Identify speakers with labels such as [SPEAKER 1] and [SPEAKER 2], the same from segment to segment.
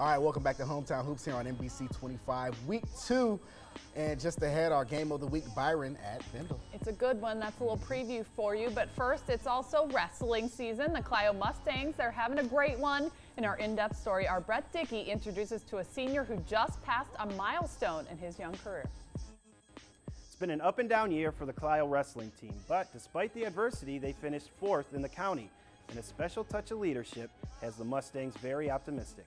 [SPEAKER 1] All right, welcome back to Hometown Hoops here on NBC 25, Week 2. And just ahead, our game of the week, Byron at Bendle.
[SPEAKER 2] It's a good one. That's a little preview for you. But first, it's also wrestling season. The Clio Mustangs, they're having a great one. In our in-depth story, our Brett Dickey introduces to a senior who just passed a milestone in his young career.
[SPEAKER 3] It's been an up and down year for the Clio wrestling team, but despite the adversity, they finished 4th in the county. And a special touch of leadership has the Mustangs very optimistic.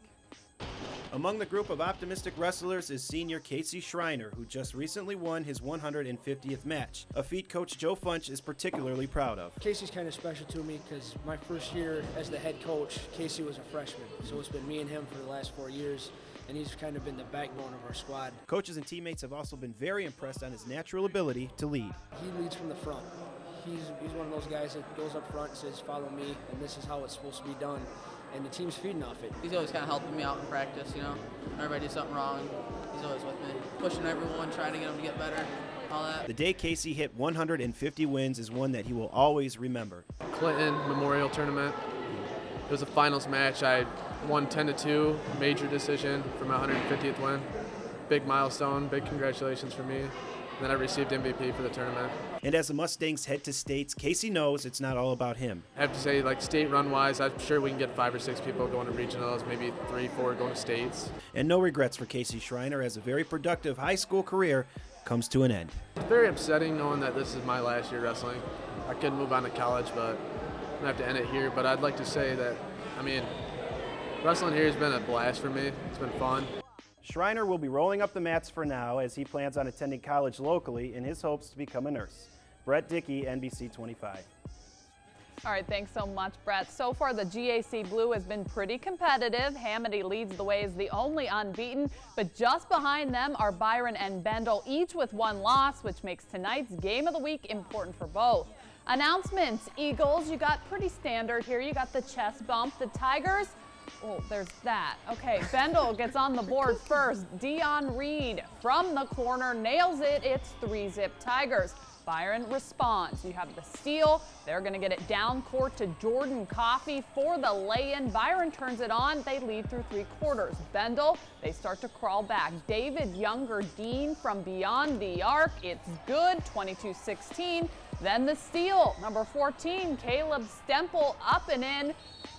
[SPEAKER 3] Among the group of optimistic wrestlers is senior Casey Schreiner, who just recently won his 150th match, a feat Coach Joe Funch is particularly proud of.
[SPEAKER 4] Casey's kind of special to me because my first year as the head coach, Casey was a freshman. So it's been me and him for the last 4 years, and he's kind of been the backbone of our squad. Coaches
[SPEAKER 3] and teammates have also been very impressed on his natural ability to lead.
[SPEAKER 4] He leads from the front. He's one of those guys that goes up front and says, follow me, and this is how it's supposed to be done. And the team's feeding off it.
[SPEAKER 5] He's always kind of helping me out in practice, you know. Everybody does something wrong, he's always with me. Pushing everyone, trying to get them to get better, all that.
[SPEAKER 3] The day Casey hit 150 wins is one that he will always remember.
[SPEAKER 6] Clinton Memorial Tournament. It was a finals match. I won 10-2, major decision for my 150th win. Big milestone, big congratulations for me. And then I received MVP for the tournament.
[SPEAKER 3] And as the Mustangs head to states, Casey knows it's not all about him.
[SPEAKER 6] I have to say, like, state run-wise, I'm sure we can get 5 or 6 people going to regionals, maybe 3, 4 going to states.
[SPEAKER 3] And no regrets for Casey Schreiner as a very productive high school career comes to an end.
[SPEAKER 6] It's very upsetting knowing that this is my last year wrestling. I could move on to college, but I'm going to have to end it here. But I'd like to say that, I mean, wrestling here has been a blast for me. It's been fun.
[SPEAKER 3] Schreiner will be rolling up the mats for now as he plans on attending college locally in his hopes to become a nurse. Brett Dickey, NBC 25.
[SPEAKER 2] All right, thanks so much, Brett. So far, the GAC Blue has been pretty competitive. Hamady leads the way as the only unbeaten, but just behind them are Byron and Bendle, each with 1 loss, which makes tonight's game of the week important for both. Announcements, Eagles, you got pretty standard here. You got the chest bump. The Tigers, oh, there's that. Okay, Bendle gets on the board first. Dion Reed from the corner nails it. It's 3-zip Tigers. Byron responds. You have the steal. They're going to get it down court to Jordan Coffey for the lay-in. Byron turns it on. They lead through 3 quarters. Bendle, they start to crawl back. David Younger-Dean from beyond the arc. It's good, 22-16. Then the steal, number 14, Caleb Stempel up and in.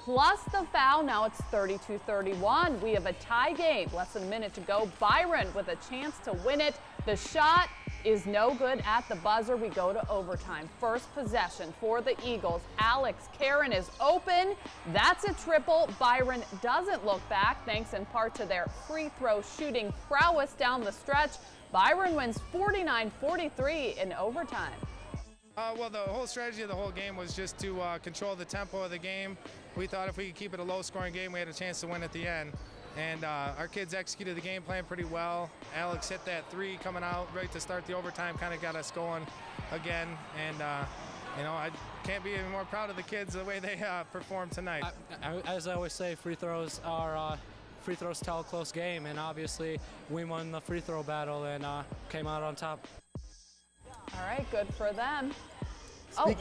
[SPEAKER 2] Plus the foul, now it's 32-31. We have a tie game, less than a minute to go. Byron with a chance to win it. The shot is no good at the buzzer. We go to overtime. First possession for the Eagles. Alex Karen is open. That's a triple. Byron doesn't look back, thanks in part to their free throw shooting prowess down the stretch. Byron wins 49-43 in overtime.
[SPEAKER 7] Well, the whole strategy of the whole game was just to control the tempo of the game. We thought if we could keep it a low-scoring game, we had a chance to win at the end. And our kids executed the game plan pretty well. Alex hit that 3 coming out right to start the overtime, kind of got us going again. And, you know, I can't be any more proud of the kids the way they performed tonight.
[SPEAKER 8] As I always say, free throws tell a close game, and obviously we won the free throw battle and came out on top.
[SPEAKER 2] All right, good for them. Oh,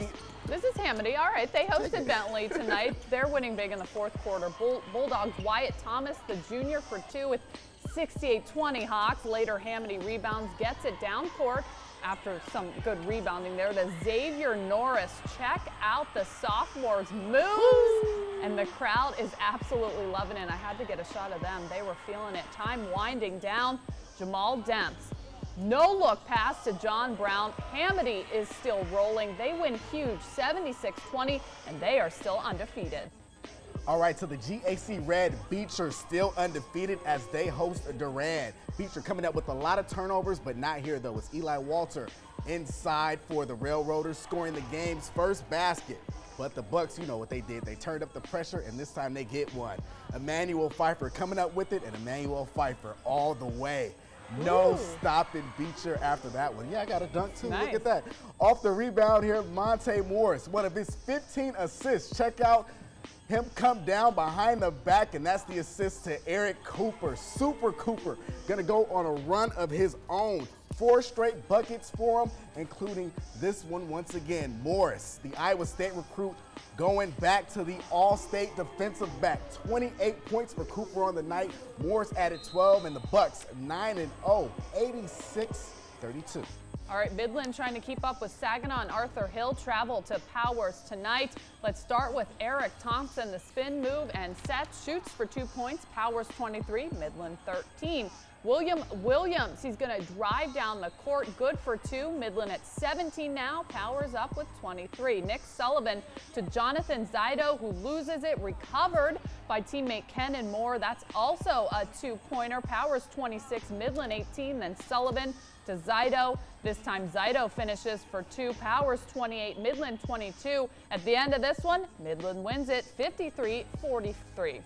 [SPEAKER 2] this is Hamady. All right, they hosted Bentley tonight. They're winning big in the 4th quarter. Bulldogs Wyatt Thomas, the junior, for 2 with 68-20 Hawks. Later, Hamady rebounds, gets it down court after some good rebounding there. The Xavier Norris, check out the sophomore's moves. And the crowd is absolutely loving it. I had to get a shot of them. They were feeling it. Time winding down. Jamal Demps. No look pass to John Brown. Hamady is still rolling. They win huge, 76-20, and they are still undefeated.
[SPEAKER 1] All right, so the GAC Red Beecher still undefeated as they host Durand. Beecher coming up with a lot of turnovers, but not here though. It's Eli Walter inside for the Railroaders, scoring the game's first basket. But the Bucks, you know what they did. They turned up the pressure, and this time they get one. Emmanuel Pfeiffer coming up with it, and Emmanuel Pfeiffer all the way. No stopping Beecher after that one. Yeah, I got a dunk too.
[SPEAKER 2] Nice.
[SPEAKER 1] Look at that. Off the rebound here, Monte Morris, one of his 15 assists. Check out him come down behind the back, and that's the assist to Eric Cooper. Super Cooper gonna go on a run of his own. 4 straight buckets for him, including this one once again. Morris, the Iowa State recruit, going back to the All-State defensive back. 28 points for Cooper on the night. Morris added 12, and the Bucks 9-0, 86-32.
[SPEAKER 2] All right, Midland trying to keep up with Saginaw and Arthur Hill travel to Powers tonight. Let's start with Eric Thompson, the spin move and set, shoots for 2 points. Powers 23, Midland 13. William Williams, he's going to drive down the court, good for 2. Midland at 17 now, Powers up with 23. Nick Sullivan to Jonathan Zido, who loses it, recovered by teammate Ken and Moore. That's also a 2-pointer. Powers 26, Midland 18, then Sullivan to Zido. This time Zido finishes for 2. Powers 28, Midland 22. At the end of this one, Midland wins it 53-43.